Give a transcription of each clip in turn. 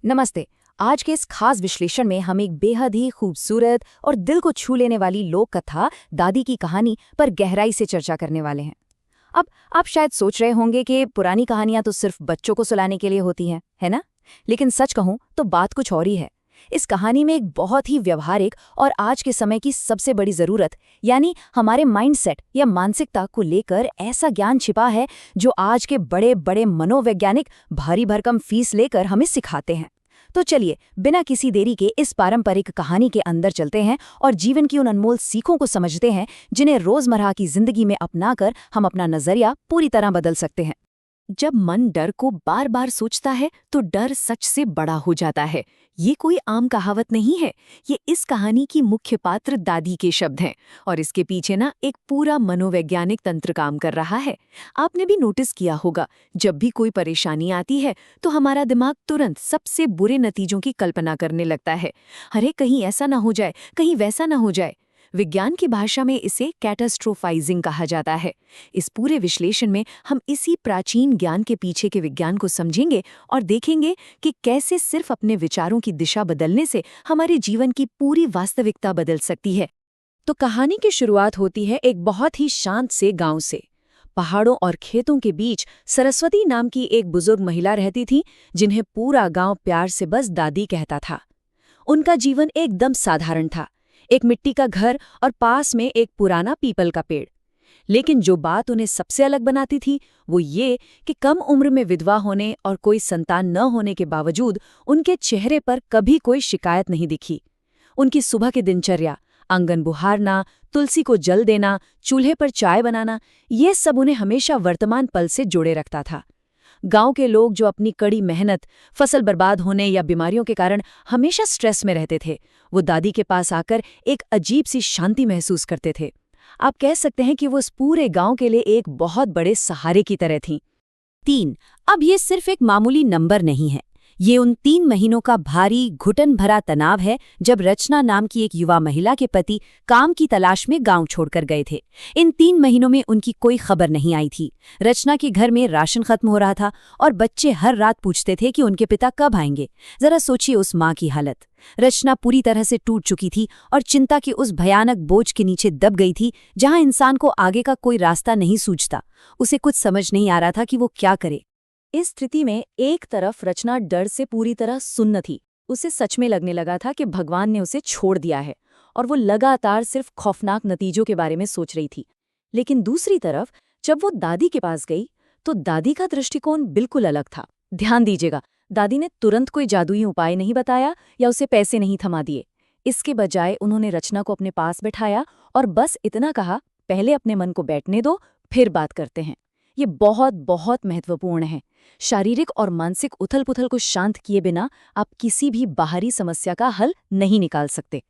नमस्ते। आज के इस खास विश्लेषण में हम एक बेहद ही खूबसूरत और दिल को छू लेने वाली लोक कथा दादी की कहानी पर गहराई से चर्चा करने वाले हैं। अब आप शायद सोच रहे होंगे कि पुरानी कहानियां तो सिर्फ बच्चों को सुलाने के लिए होती हैं, है ना? लेकिन सच कहूं तो बात कुछ और ही है। इस कहानी में एक बहुत ही व्यवहारिक और आज के समय की सबसे बड़ी जरूरत यानी हमारे माइंडसेट या मानसिकता को लेकर ऐसा ज्ञान छिपा है जो आज के बड़े बड़े मनोवैज्ञानिक भारी भरकम फीस लेकर हमें सिखाते हैं। तो चलिए बिना किसी देरी के इस पारंपरिक कहानी के अंदर चलते हैं और जीवन की उन अनमोल सीखों को समझते हैं जिन्हें रोजमर्रा की जिंदगी में अपनाकर हम अपना नजरिया पूरी तरह बदल सकते हैं। जब मन डर को बार बार सोचता है तो डर सच से बड़ा हो जाता है। ये कोई आम कहावत नहीं है, ये इस कहानी की मुख्य पात्र दादी के शब्द हैं और इसके पीछे ना एक पूरा मनोवैज्ञानिक तंत्र काम कर रहा है। आपने भी नोटिस किया होगा, जब भी कोई परेशानी आती है तो हमारा दिमाग तुरंत सबसे बुरे नतीजों की कल्पना करने लगता है। अरे कहीं ऐसा ना हो जाए, कहीं वैसा ना हो जाए। विज्ञान की भाषा में इसे कैटास्ट्रोफाइजिंग कहा जाता है। इस पूरे विश्लेषण में हम इसी प्राचीन ज्ञान के पीछे के विज्ञान को समझेंगे और देखेंगे कि कैसे सिर्फ अपने विचारों की दिशा बदलने से हमारे जीवन की पूरी वास्तविकता बदल सकती है। तो कहानी की शुरुआत होती है एक बहुत ही शांत से गांव से। पहाड़ों और खेतों के बीच सरस्वती नाम की एक बुजुर्ग महिला रहती थी, जिन्हें पूरा गांव प्यार से बस दादी कहता था। उनका जीवन एकदम साधारण था, एक मिट्टी का घर और पास में एक पुराना पीपल का पेड़। लेकिन जो बात उन्हें सबसे अलग बनाती थी वो ये कि कम उम्र में विधवा होने और कोई संतान न होने के बावजूद उनके चेहरे पर कभी कोई शिकायत नहीं दिखी। उनकी सुबह की दिनचर्या, आंगन बुहारना, तुलसी को जल देना, चूल्हे पर चाय बनाना, ये सब उन्हें हमेशा वर्तमान पल से जोड़े रखता था। गांव के लोग जो अपनी कड़ी मेहनत, फसल बर्बाद होने या बीमारियों के कारण हमेशा स्ट्रेस में रहते थे, वो दादी के पास आकर एक अजीब सी शांति महसूस करते थे। आप कह सकते हैं कि वो इस पूरे गांव के लिए एक बहुत बड़े सहारे की तरह थीं। 3 अब ये सिर्फ एक मामूली नंबर नहीं है। ये उन 3 महीनों का भारी घुटन भरा तनाव है जब रचना नाम की एक युवा महिला के पति काम की तलाश में गांव छोड़कर गए थे। इन 3 महीनों में उनकी कोई खबर नहीं आई थी। रचना के घर में राशन खत्म हो रहा था और बच्चे हर रात पूछते थे कि उनके पिता कब आएंगे। जरा सोचिए उस माँ की हालत। रचना पूरी तरह से टूट चुकी थी और चिंता के उस भयानक बोझ के नीचे दब गई थी जहां इंसान को आगे का कोई रास्ता नहीं सूझता। उसे कुछ समझ नहीं आ रहा था कि वो क्या करे। इस स्थिति में एक तरफ रचना डर से पूरी तरह सुन्न थी। उसे सच में लगने लगा था कि भगवान ने उसे छोड़ दिया है और वो लगातार सिर्फ खौफनाक नतीजों के बारे में सोच रही थी। लेकिन दूसरी तरफ जब वो दादी के पास गई तो दादी का दृष्टिकोण बिल्कुल अलग था। ध्यान दीजिएगा, दादी ने तुरंत कोई जादुई उपाय नहीं बताया या उसे पैसे नहीं थमा दिए। इसके बजाय उन्होंने रचना को अपने पास बैठाया और बस इतना कहा, पहले अपने मन को बैठने दो, फिर बात करते हैं। ये बहुत बहुत महत्वपूर्ण है। शारीरिक और मानसिक उथल-पुथल को शांत किए बिना आप किसी भी बाहरी समस्या का हल नहीं निकाल सकते।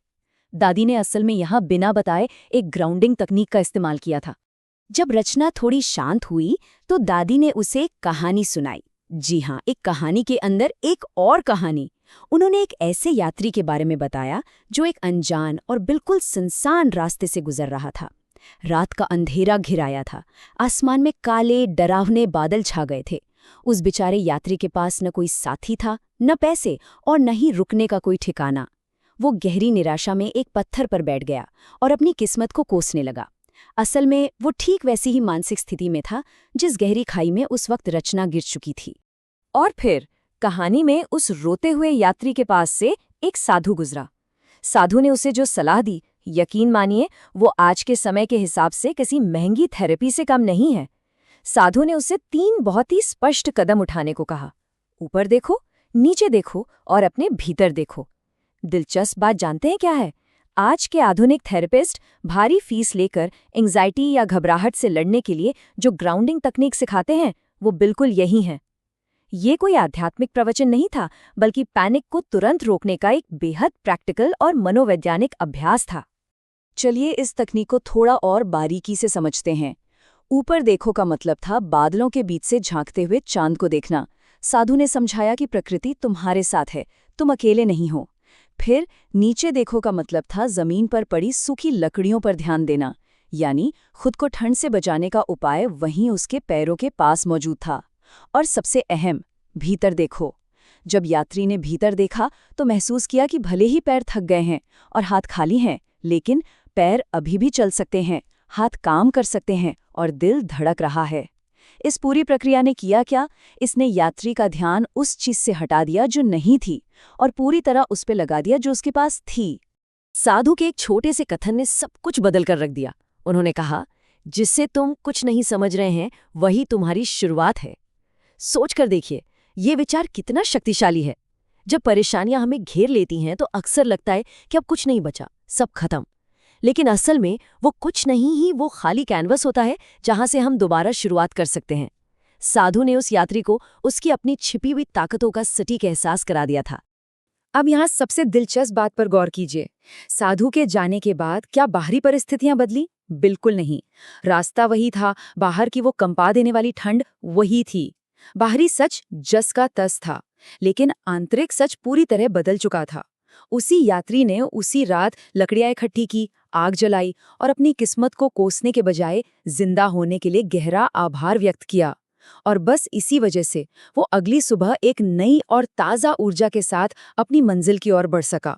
दादी ने असल में यहाँ बिना बताए एक ग्राउंडिंग तकनीक का इस्तेमाल किया था। जब रचना थोड़ी शांत हुई तो दादी ने उसे एक कहानी सुनाई। जी हाँ, एक कहानी के अंदर एक और कहानी। उन्होंने एक ऐसे यात्री के बारे में बताया जो एक अनजान और बिल्कुल सुनसान रास्ते से गुजर रहा था। रात का अंधेरा घिराया था, आसमान में काले डरावने बादल छा गए थे। उस बेचारे यात्री के पास न कोई साथी था, न पैसे और न ही रुकने का कोई ठिकाना। वो गहरी निराशा में एक पत्थर पर बैठ गया और अपनी किस्मत को कोसने लगा। असल में वो ठीक वैसी ही मानसिक स्थिति में था जिस गहरी खाई में उस वक्त रचना गिर चुकी थी। और फिर कहानी में उस रोते हुए यात्री के पास से एक साधु गुजरा। साधु ने उसे जो सलाह दी, यकीन मानिए वो आज के समय के हिसाब से किसी महंगी थेरेपी से कम नहीं है। साधु ने उसे 3 बहुत ही स्पष्ट कदम उठाने को कहा। ऊपर देखो, नीचे देखो और अपने भीतर देखो। दिलचस्प बात जानते हैं क्या है? आज के आधुनिक थेरेपिस्ट भारी फीस लेकर एंग्जाइटी या घबराहट से लड़ने के लिए जो ग्राउंडिंग तकनीक सिखाते हैं वो बिल्कुल यही है। ये कोई आध्यात्मिक प्रवचन नहीं था, बल्कि पैनिक को तुरंत रोकने का एक बेहद प्रैक्टिकल और मनोवैज्ञानिक अभ्यास था। चलिए इस तकनीक को थोड़ा और बारीकी से समझते हैं। ऊपर देखो का मतलब था बादलों के बीच से झांकते हुए चांद को देखना। साधु ने समझाया कि प्रकृति तुम्हारे साथ है, तुम अकेले नहीं हो। फिर नीचे देखो का मतलब था जमीन पर पड़ी सूखी लकड़ियों पर ध्यान देना, यानी खुद को ठंड से बचाने का उपाय वहीं उसके पैरों के पास मौजूद था। और सबसे अहम, भीतर देखो। जब यात्री ने भीतर देखा तो महसूस किया कि भले ही पैर थक गए हैं और हाथ खाली हैं, लेकिन पैर अभी भी चल सकते हैं, हाथ काम कर सकते हैं और दिल धड़क रहा है। इस पूरी प्रक्रिया ने किया क्या? इसने यात्री का ध्यान उस चीज से हटा दिया जो नहीं थी और पूरी तरह उस पे लगा दिया जो उसके पास थी। साधु के एक छोटे से कथन ने सब कुछ बदल कर रख दिया। उन्होंने कहा, जिससे तुम कुछ नहीं समझ रहे हैं वही तुम्हारी शुरुआत है। सोच कर देखिए, ये विचार कितना शक्तिशाली है। जब परेशानियां हमें घेर लेती हैं तो अक्सर लगता है कि अब कुछ नहीं बचा, सब खत्म। लेकिन असल में वो कुछ नहीं ही वो खाली कैनवस होता है जहां से हम दोबारा शुरुआत कर सकते हैं। साधु ने उस यात्री को उसकी अपनी छिपी हुई ताकतों का सटीक एहसास करा दिया था। अब यहाँ सबसे दिलचस्प बात पर गौर कीजिए। साधु के जाने के बाद क्या बाहरी परिस्थितियां बदली? बिल्कुल नहीं। रास्ता वही था, बाहर की वो कंपा देने वाली ठंड वही थी। बाहरी सच जस का तस था, लेकिन आंतरिक सच पूरी तरह बदल चुका था। उसी यात्री ने उसी रात लकड़ियां इकट्ठी की, आग जलाई और अपनी किस्मत को कोसने के बजाय जिंदा होने के लिए गहरा आभार व्यक्त किया। और बस इसी वजह से वो अगली सुबह एक नई और ताज़ा ऊर्जा के साथ अपनी मंजिल की ओर बढ़ सका।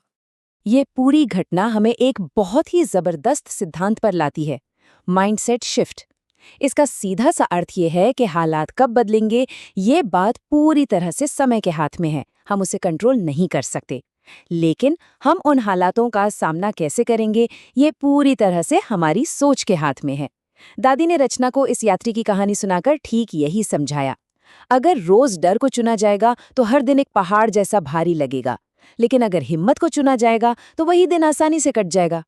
ये पूरी घटना हमें एक बहुत ही जबरदस्त सिद्धांत पर लाती है, माइंडसेट शिफ्ट। इसका सीधा सा अर्थ ये है कि हालात कब बदलेंगे, ये बात पूरी तरह से समय के हाथ में है। हम उसे कंट्रोल नहीं कर सकते, लेकिन हम उन हालातों का सामना कैसे करेंगे, ये पूरी तरह से हमारी सोच के हाथ में है। दादी ने रचना को इस यात्री की कहानी सुनाकर ठीक यही समझाया। अगर रोज डर को चुना जाएगा तो हर दिन एक पहाड़ जैसा भारी लगेगा, लेकिन अगर हिम्मत को चुना जाएगा तो वही दिन आसानी से कट जाएगा।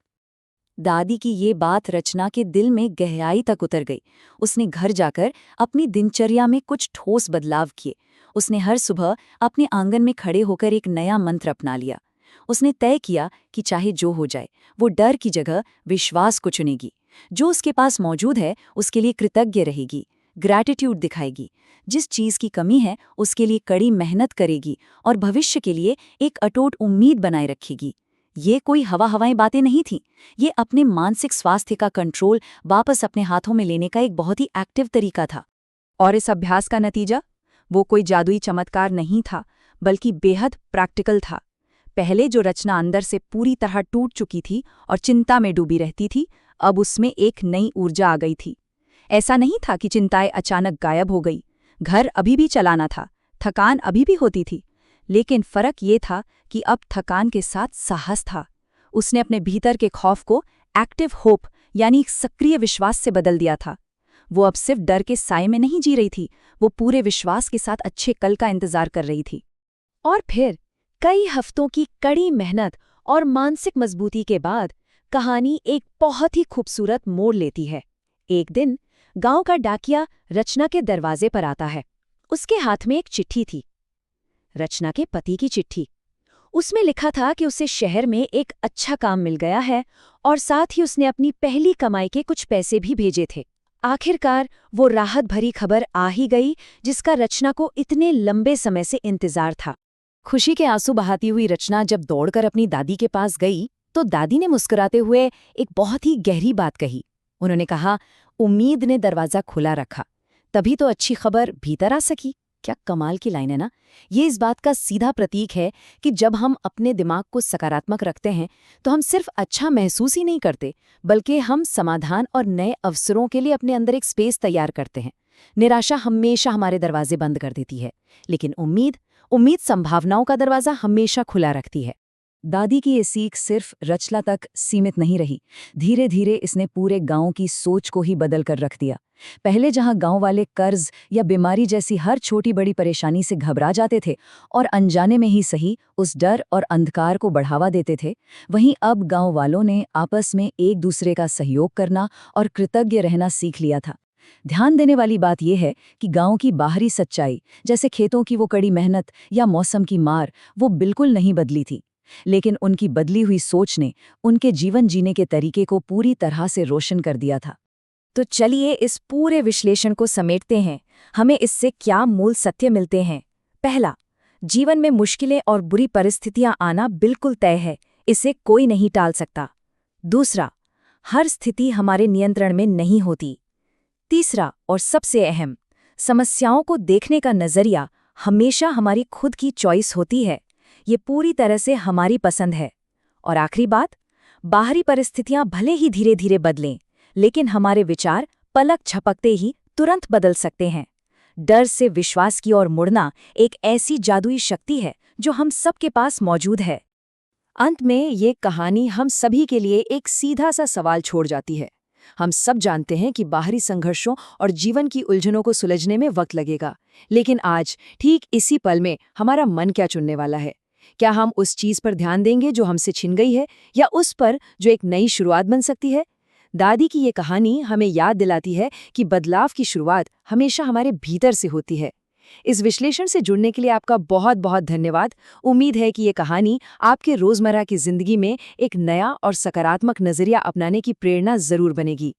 दादी की ये बात रचना के दिल में गहराई तक उतर गई। उसने घर जाकर अपनी दिनचर्या में कुछ ठोस बदलाव किए। उसने हर सुबह अपने आंगन में खड़े होकर एक नया मंत्र अपना लिया। उसने तय किया कि चाहे जो हो जाए, वो डर की जगह विश्वास को चुनेगी। जो उसके पास मौजूद है उसके लिए कृतज्ञ रहेगी, ग्रैटिट्यूड दिखाएगी। जिस चीज की कमी है उसके लिए कड़ी मेहनत करेगी और भविष्य के लिए एक अटूट उम्मीद बनाए रखेगी। ये कोई हवाएं बातें नहीं थीं। ये अपने मानसिक स्वास्थ्य का कंट्रोल वापस अपने हाथों में लेने का एक बहुत ही एक्टिव तरीका था। और इस अभ्यास का नतीजा? वो कोई जादुई चमत्कार नहीं था, बल्कि बेहद प्रैक्टिकल था। पहले जो रचना अंदर से पूरी तरह टूट चुकी थी और चिंता में डूबी रहती थी, अब उसमें एक नई ऊर्जा आ गई थी। ऐसा नहीं था कि चिंताएं अचानक गायब हो गई। घर अभी भी चलाना था, थकान अभी भी होती थी, लेकिन फर्क ये था कि अब थकान के साथ साहस था। उसने अपने भीतर के खौफ को एक्टिव होप यानी सक्रिय विश्वास से बदल दिया था। वो अब सिर्फ डर के साए में नहीं जी रही थी, वो पूरे विश्वास के साथ अच्छे कल का इंतजार कर रही थी। और फिर कई हफ्तों की कड़ी मेहनत और मानसिक मजबूती के बाद कहानी एक बहुत ही खूबसूरत मोड़ लेती है। एक दिन गांव का डाकिया रचना के दरवाजे पर आता है। उसके हाथ में एक चिट्ठी थी, रचना के पति की चिट्ठी। उसमें लिखा था कि उसे शहर में एक अच्छा काम मिल गया है और साथ ही उसने अपनी पहली कमाई के कुछ पैसे भी भेजे थे। आखिरकार वो राहत भरी खबर आ ही गई जिसका रचना को इतने लंबे समय से इंतजार था। खुशी के आंसू बहाती हुई रचना जब दौड़कर अपनी दादी के पास गई तो दादी ने मुस्कुराते हुए एक बहुत ही गहरी बात कही। उन्होंने कहा, उम्मीद ने दरवाजा खुला रखा, तभी तो अच्छी खबर भीतर आ सकी। क्या कमाल की लाइन है ना। ये इस बात का सीधा प्रतीक है कि जब हम अपने दिमाग को सकारात्मक रखते हैं तो हम सिर्फ अच्छा महसूस ही नहीं करते, बल्कि हम समाधान और नए अवसरों के लिए अपने अंदर एक स्पेस तैयार करते हैं। निराशा हमेशा हमारे दरवाजे बंद कर देती है, लेकिन उम्मीद संभावनाओं का दरवाजा हमेशा खुला रखती है। दादी की ये सीख सिर्फ रचना तक सीमित नहीं रही। धीरे धीरे इसने पूरे गांव की सोच को ही बदल कर रख दिया। पहले जहां गांव वाले कर्ज या बीमारी जैसी हर छोटी बड़ी परेशानी से घबरा जाते थे और अनजाने में ही सही उस डर और अंधकार को बढ़ावा देते थे, वहीं अब गांव वालों ने आपस में एक दूसरे का सहयोग करना और कृतज्ञ रहना सीख लिया था। ध्यान देने वाली बात यह है कि गांव की बाहरी सच्चाई, जैसे खेतों की वो कड़ी मेहनत या मौसम की मार, वो बिल्कुल नहीं बदली थी, लेकिन उनकी बदली हुई सोच ने उनके जीवन जीने के तरीके को पूरी तरह से रोशन कर दिया था। तो चलिए इस पूरे विश्लेषण को समेटते हैं। हमें इससे क्या मूल सत्य मिलते हैं? पहला, जीवन में मुश्किलें और बुरी परिस्थितियां आना बिल्कुल तय है, इसे कोई नहीं टाल सकता। दूसरा, हर स्थिति हमारे नियंत्रण में नहीं होती। तीसरा और सबसे अहम, समस्याओं को देखने का नजरिया हमेशा हमारी खुद की चॉइस होती है। ये पूरी तरह से हमारी पसंद है। और आखिरी बात, बाहरी परिस्थितियां भले ही धीरे धीरे बदलें, लेकिन हमारे विचार पलक झपकते ही तुरंत बदल सकते हैं। डर से विश्वास की ओर मुड़ना एक ऐसी जादुई शक्ति है जो हम सबके पास मौजूद है। अंत में ये कहानी हम सभी के लिए एक सीधा सा सवाल छोड़ जाती है। हम सब जानते हैं कि बाहरी संघर्षों और जीवन की उलझनों को सुलझने में वक्त लगेगा, लेकिन आज ठीक इसी पल में हमारा मन क्या चुनने वाला है? क्या हम उस चीज पर ध्यान देंगे जो हमसे छिन गई है, या उस पर जो एक नई शुरुआत बन सकती है? दादी की ये कहानी हमें याद दिलाती है कि बदलाव की शुरुआत हमेशा हमारे भीतर से होती है। इस विश्लेषण से जुड़ने के लिए आपका बहुत बहुत धन्यवाद। उम्मीद है कि ये कहानी आपके रोजमर्रा की जिंदगी में एक नया और सकारात्मक नजरिया अपनाने की प्रेरणा जरूर बनेगी।